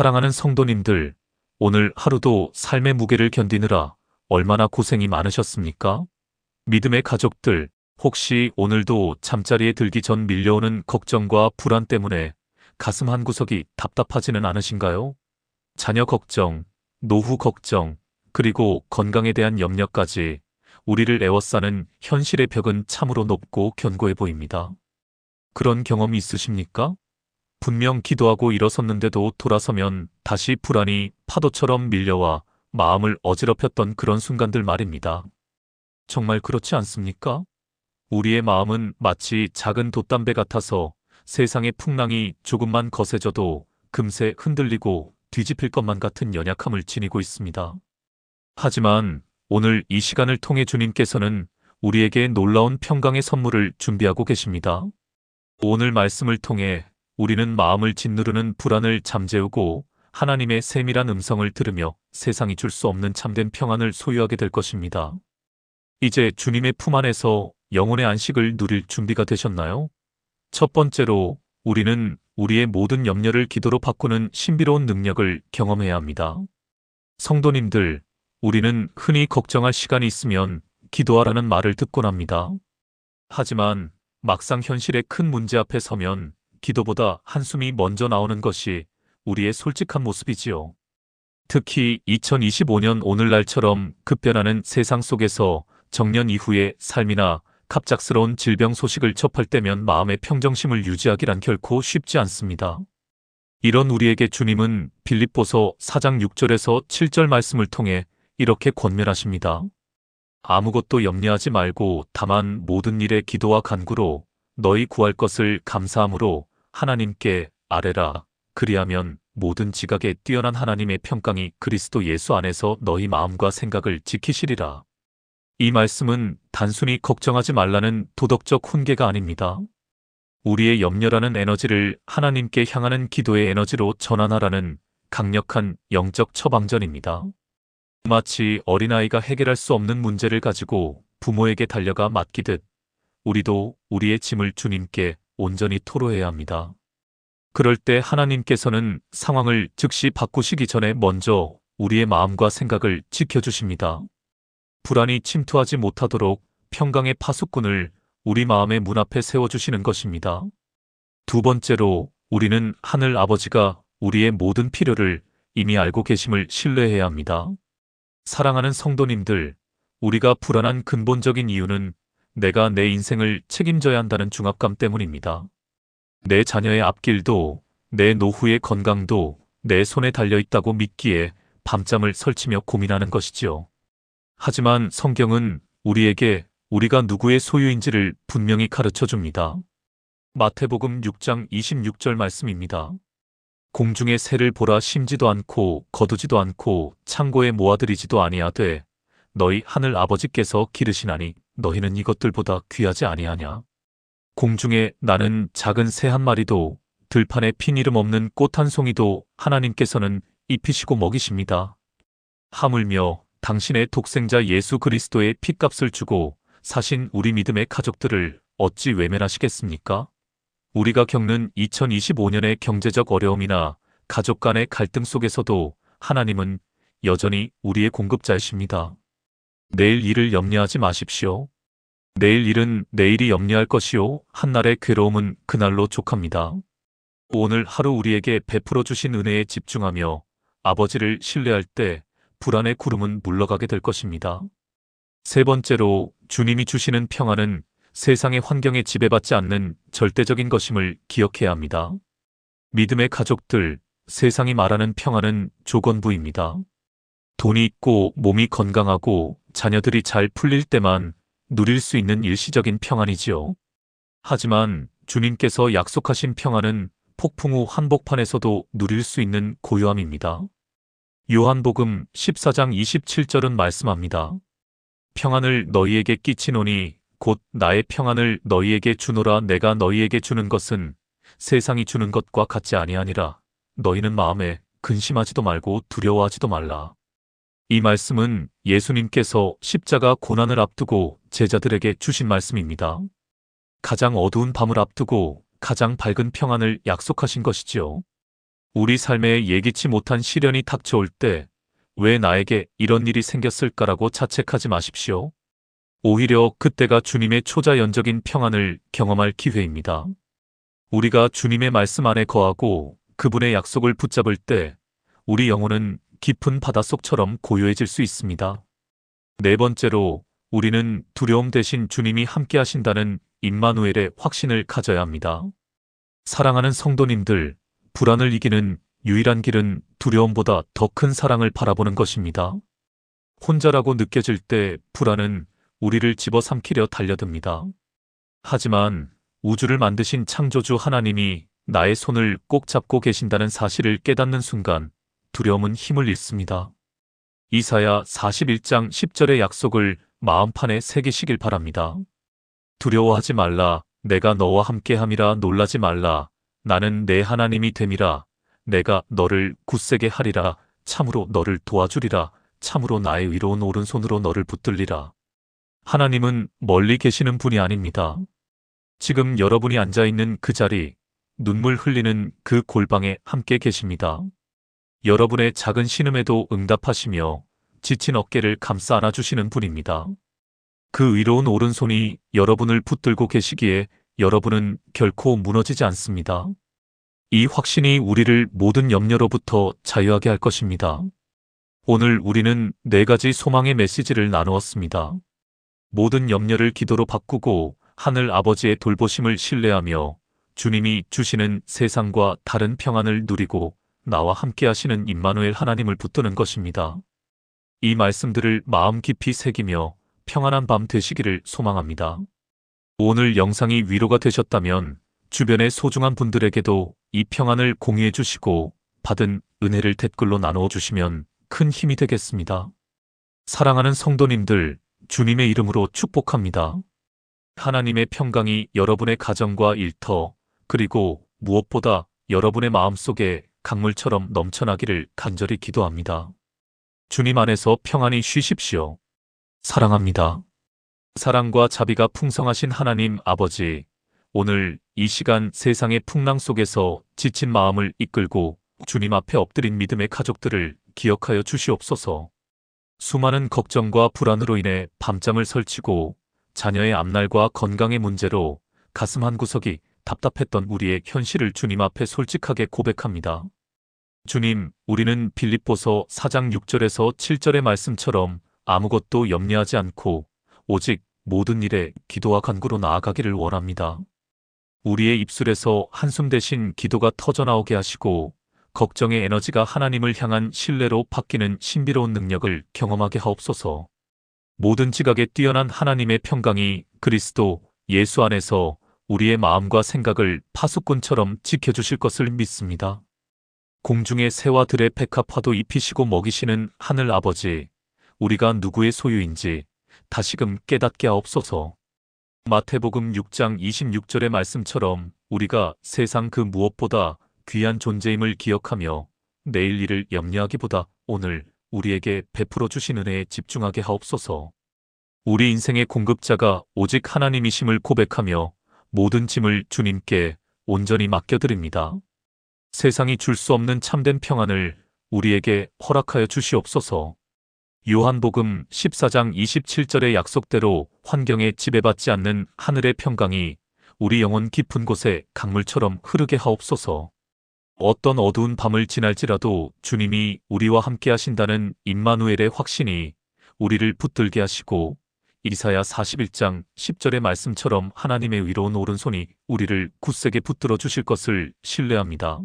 사랑하는 성도님들, 오늘 하루도 삶의 무게를 견디느라 얼마나 고생이 많으셨습니까? 믿음의 가족들, 혹시 오늘도 잠자리에 들기 전 밀려오는 걱정과 불안 때문에 가슴 한구석이 답답하지는 않으신가요? 자녀 걱정, 노후 걱정, 그리고 건강에 대한 염려까지 우리를 에워싸는 현실의 벽은 참으로 높고 견고해 보입니다. 그런 경험이 있으십니까? 분명 기도하고 일어섰는데도 돌아서면 다시 불안이 파도처럼 밀려와 마음을 어지럽혔던 그런 순간들 말입니다. 정말 그렇지 않습니까? 우리의 마음은 마치 작은 돛담배 같아서 세상의 풍랑이 조금만 거세져도 금세 흔들리고 뒤집힐 것만 같은 연약함을 지니고 있습니다. 하지만 오늘 이 시간을 통해 주님께서는 우리에게 놀라운 평강의 선물을 준비하고 계십니다. 오늘 말씀을 통해 우리는 마음을 짓누르는 불안을 잠재우고 하나님의 세밀한 음성을 들으며 세상이 줄 수 없는 참된 평안을 소유하게 될 것입니다. 이제 주님의 품 안에서 영혼의 안식을 누릴 준비가 되셨나요? 첫 번째로 우리는 우리의 모든 염려를 기도로 바꾸는 신비로운 능력을 경험해야 합니다. 성도님들, 우리는 흔히 걱정할 시간이 있으면 기도하라는 말을 듣곤 합니다. 하지만 막상 현실의 큰 문제 앞에 서면 기도보다 한숨이 먼저 나오는 것이 우리의 솔직한 모습이지요. 특히 2025년 오늘날처럼 급변하는 세상 속에서 정년 이후의 삶이나 갑작스러운 질병 소식을 접할 때면 마음의 평정심을 유지하기란 결코 쉽지 않습니다. 이런 우리에게 주님은 빌립보서 4장 6절에서 7절 말씀을 통해 이렇게 권면하십니다. 아무것도 염려하지 말고 다만 모든 일에 기도와 간구로 너희 구할 것을 감사함으로 하나님께 아뢰라. 그리하면 모든 지각에 뛰어난 하나님의 평강이 그리스도 예수 안에서 너희 마음과 생각을 지키시리라. 이 말씀은 단순히 걱정하지 말라는 도덕적 훈계가 아닙니다. 우리의 염려라는 에너지를 하나님께 향하는 기도의 에너지로 전환하라는 강력한 영적 처방전입니다. 마치 어린아이가 해결할 수 없는 문제를 가지고 부모에게 달려가 맡기듯 우리도 우리의 짐을 주님께 온전히 토로해야 합니다. 그럴 때 하나님께서는 상황을 즉시 바꾸시기 전에 먼저 우리의 마음과 생각을 지켜주십니다. 불안이 침투하지 못하도록 평강의 파수꾼을 우리 마음의 문 앞에 세워주시는 것입니다. 두 번째로 우리는 하늘 아버지가 우리의 모든 필요를 이미 알고 계심을 신뢰해야 합니다. 사랑하는 성도님들, 우리가 불안한 근본적인 이유는 내가 내 인생을 책임져야 한다는 중압감 때문입니다. 내 자녀의 앞길도 내 노후의 건강도 내 손에 달려있다고 믿기에 밤잠을 설치며 고민하는 것이지요. 하지만 성경은 우리에게 우리가 누구의 소유인지를 분명히 가르쳐줍니다. 마태복음 6장 26절 말씀입니다. 공중의 새를 보라 심지도 않고 거두지도 않고 창고에 모아들이지도 아니하되 너희 하늘 아버지께서 기르시나니 너희는 이것들보다 귀하지 아니하냐. 공중에 나는 작은 새 한 마리도 들판에 핀 이름 없는 꽃 한 송이도 하나님께서는 입히시고 먹이십니다. 하물며 당신의 독생자 예수 그리스도의 핏값을 주고 사신 우리 믿음의 가족들을 어찌 외면하시겠습니까? 우리가 겪는 2025년의 경제적 어려움이나 가족 간의 갈등 속에서도 하나님은 여전히 우리의 공급자이십니다. 내일 일을 염려하지 마십시오. 내일 일은 내일이 염려할 것이요 한날의 괴로움은 그날로 족합니다. 오늘 하루 우리에게 베풀어 주신 은혜에 집중하며 아버지를 신뢰할 때 불안의 구름은 물러가게 될 것입니다. 세 번째로 주님이 주시는 평안은 세상의 환경에 지배받지 않는 절대적인 것임을 기억해야 합니다. 믿음의 가족들, 세상이 말하는 평안은 조건부입니다. 돈이 있고 몸이 건강하고 자녀들이 잘 풀릴 때만 누릴 수 있는 일시적인 평안이지요. 하지만 주님께서 약속하신 평안은 폭풍 후 한복판에서도 누릴 수 있는 고요함입니다. 요한복음 14장 27절은 말씀합니다. 평안을 너희에게 끼치노니 곧 나의 평안을 너희에게 주노라. 내가 너희에게 주는 것은 세상이 주는 것과 같지 아니하니라. 너희는 마음에 근심하지도 말고 두려워하지도 말라. 이 말씀은 예수님께서 십자가 고난을 앞두고 제자들에게 주신 말씀입니다. 가장 어두운 밤을 앞두고 가장 밝은 평안을 약속하신 것이지요. 우리 삶에 예기치 못한 시련이 닥쳐올 때 왜 나에게 이런 일이 생겼을까라고 자책하지 마십시오. 오히려 그때가 주님의 초자연적인 평안을 경험할 기회입니다. 우리가 주님의 말씀 안에 거하고 그분의 약속을 붙잡을 때 우리 영혼은 깊은 바닷속처럼 고요해질 수 있습니다. 네 번째로 우리는 두려움 대신 주님이 함께 하신다는 임마누엘의 확신을 가져야 합니다. 사랑하는 성도님들, 불안을 이기는 유일한 길은 두려움보다 더 큰 사랑을 바라보는 것입니다. 혼자라고 느껴질 때 불안은 우리를 집어삼키려 달려듭니다. 하지만 우주를 만드신 창조주 하나님이 나의 손을 꼭 잡고 계신다는 사실을 깨닫는 순간 두려움은 힘을 잃습니다. 이사야 41장 10절의 약속을 마음판에 새기시길 바랍니다. 두려워하지 말라. 내가 너와 함께함이라. 놀라지 말라. 나는 내 하나님이 됨이라. 내가 너를 굳세게 하리라. 참으로 너를 도와주리라. 참으로 나의 의로운 오른손으로 너를 붙들리라. 하나님은 멀리 계시는 분이 아닙니다. 지금 여러분이 앉아있는 그 자리, 눈물 흘리는 그 골방에 함께 계십니다. 여러분의 작은 신음에도 응답하시며 지친 어깨를 감싸 안아주시는 분입니다. 그 의로운 오른손이 여러분을 붙들고 계시기에 여러분은 결코 무너지지 않습니다. 이 확신이 우리를 모든 염려로부터 자유하게 할 것입니다. 오늘 우리는 4가지 소망의 메시지를 나누었습니다. 모든 염려를 기도로 바꾸고 하늘 아버지의 돌보심을 신뢰하며 주님이 주시는 세상과 다른 평안을 누리고 나와 함께 하시는 임마누엘 하나님을 붙드는 것입니다. 이 말씀들을 마음 깊이 새기며 평안한 밤 되시기를 소망합니다. 오늘 영상이 위로가 되셨다면 주변의 소중한 분들에게도 이 평안을 공유해 주시고 받은 은혜를 댓글로 나누어 주시면 큰 힘이 되겠습니다. 사랑하는 성도님들, 주님의 이름으로 축복합니다. 하나님의 평강이 여러분의 가정과 일터, 그리고 무엇보다 여러분의 마음속에 강물처럼 넘쳐나기를 간절히 기도합니다. 주님 안에서 평안히 쉬십시오. 사랑합니다. 사랑과 자비가 풍성하신 하나님 아버지, 오늘 이 시간 세상의 풍랑 속에서 지친 마음을 이끌고 주님 앞에 엎드린 믿음의 가족들을 기억하여 주시옵소서. 수많은 걱정과 불안으로 인해 밤잠을 설치고 자녀의 앞날과 건강의 문제로 가슴 한구석이 답답했던 우리의 현실을 주님 앞에 솔직하게 고백합니다. 주님, 우리는 빌립보서 4장 6절에서 7절의 말씀처럼 아무것도 염려하지 않고 오직 모든 일에 기도와 간구로 나아가기를 원합니다. 우리의 입술에서 한숨 대신 기도가 터져나오게 하시고 걱정의 에너지가 하나님을 향한 신뢰로 바뀌는 신비로운 능력을 경험하게 하옵소서. 모든 지각에 뛰어난 하나님의 평강이 그리스도 예수 안에서 우리의 마음과 생각을 파수꾼처럼 지켜주실 것을 믿습니다. 공중의 새와 들의 백합화도 입히시고 먹이시는 하늘 아버지, 우리가 누구의 소유인지 다시금 깨닫게 하옵소서. 마태복음 6장 26절의 말씀처럼 우리가 세상 그 무엇보다 귀한 존재임을 기억하며 내일 일을 염려하기보다 오늘 우리에게 베풀어 주신 은혜에 집중하게 하옵소서. 우리 인생의 공급자가 오직 하나님이심을 고백하며 모든 짐을 주님께 온전히 맡겨드립니다. 세상이 줄 수 없는 참된 평안을 우리에게 허락하여 주시옵소서. 요한복음 14장 27절의 약속대로 환경에 지배받지 않는 하늘의 평강이 우리 영혼 깊은 곳에 강물처럼 흐르게 하옵소서. 어떤 어두운 밤을 지날지라도 주님이 우리와 함께 하신다는 임마누엘의 확신이 우리를 붙들게 하시고 이사야 41장 10절의 말씀처럼 하나님의 의로운 오른손이 우리를 굳세게 붙들어 주실 것을 신뢰합니다.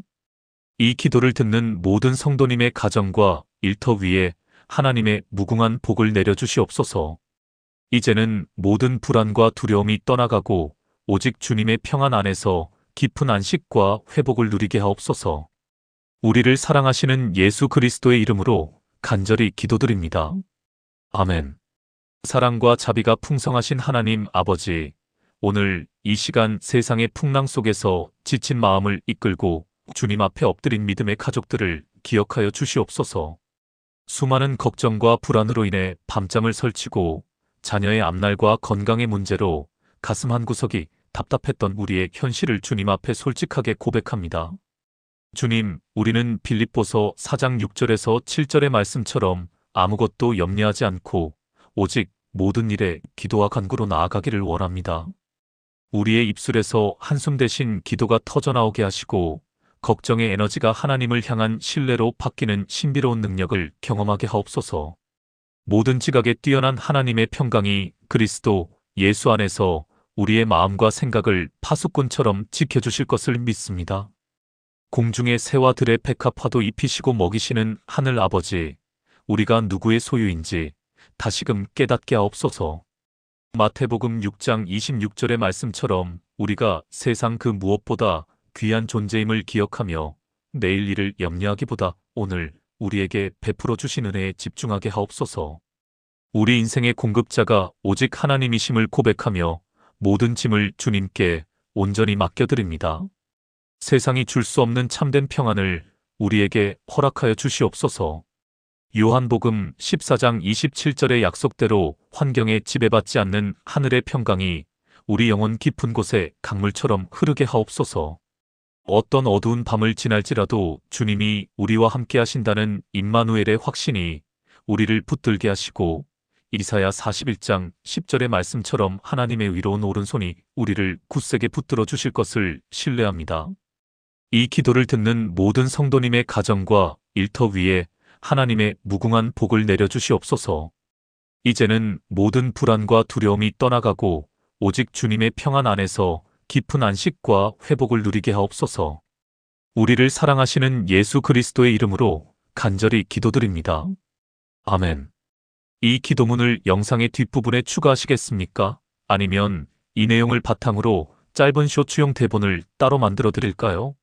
이 기도를 듣는 모든 성도님의 가정과 일터 위에 하나님의 무궁한 복을 내려주시옵소서. 이제는 모든 불안과 두려움이 떠나가고 오직 주님의 평안 안에서 깊은 안식과 회복을 누리게 하옵소서. 우리를 사랑하시는 예수 그리스도의 이름으로 간절히 기도드립니다. 아멘. 사랑과 자비가 풍성하신 하나님 아버지, 오늘 이 시간 세상의 풍랑 속에서 지친 마음을 이끌고 주님 앞에 엎드린 믿음의 가족들을 기억하여 주시옵소서. 수많은 걱정과 불안으로 인해 밤잠을 설치고 자녀의 앞날과 건강의 문제로 가슴 한구석이 답답했던 우리의 현실을 주님 앞에 솔직하게 고백합니다. 주님, 우리는 빌립보서 4장 6절에서 7절의 말씀처럼 아무것도 염려하지 않고 오직 모든 일에 기도와 간구로 나아가기를 원합니다. 우리의 입술에서 한숨 대신 기도가 터져나오게 하시고 걱정의 에너지가 하나님을 향한 신뢰로 바뀌는 신비로운 능력을 경험하게 하옵소서. 모든 지각에 뛰어난 하나님의 평강이 그리스도 예수 안에서 우리의 마음과 생각을 파수꾼처럼 지켜주실 것을 믿습니다. 공중의 새와 들의 백합화도 입히시고 먹이시는 하늘 아버지, 우리가 누구의 소유인지 다시금 깨닫게 하옵소서. 마태복음 6장 26절의 말씀처럼 우리가 세상 그 무엇보다 귀한 존재임을 기억하며 내일 일을 염려하기보다 오늘 우리에게 베풀어 주신 은혜에 집중하게 하옵소서. 우리 인생의 공급자가 오직 하나님이심을 고백하며 모든 짐을 주님께 온전히 맡겨드립니다. 세상이 줄 수 없는 참된 평안을 우리에게 허락하여 주시옵소서. 요한복음 14장 27절의 약속대로 환경에 지배받지 않는 하늘의 평강이 우리 영혼 깊은 곳에 강물처럼 흐르게 하옵소서. 어떤 어두운 밤을 지날지라도 주님이 우리와 함께 하신다는 임마누엘의 확신이 우리를 붙들게 하시고 이사야 41장 10절의 말씀처럼 하나님의 위로운 오른손이 우리를 굳세게 붙들어 주실 것을 신뢰합니다. 이 기도를 듣는 모든 성도님의 가정과 일터 위에 하나님의 무궁한 복을 내려주시옵소서. 이제는 모든 불안과 두려움이 떠나가고 오직 주님의 평안 안에서 깊은 안식과 회복을 누리게 하옵소서. 우리를 사랑하시는 예수 그리스도의 이름으로 간절히 기도드립니다. 아멘. 이 기도문을 영상의 뒷부분에 추가하시겠습니까? 아니면 이 내용을 바탕으로 짧은 쇼츠용 대본을 따로 만들어 드릴까요?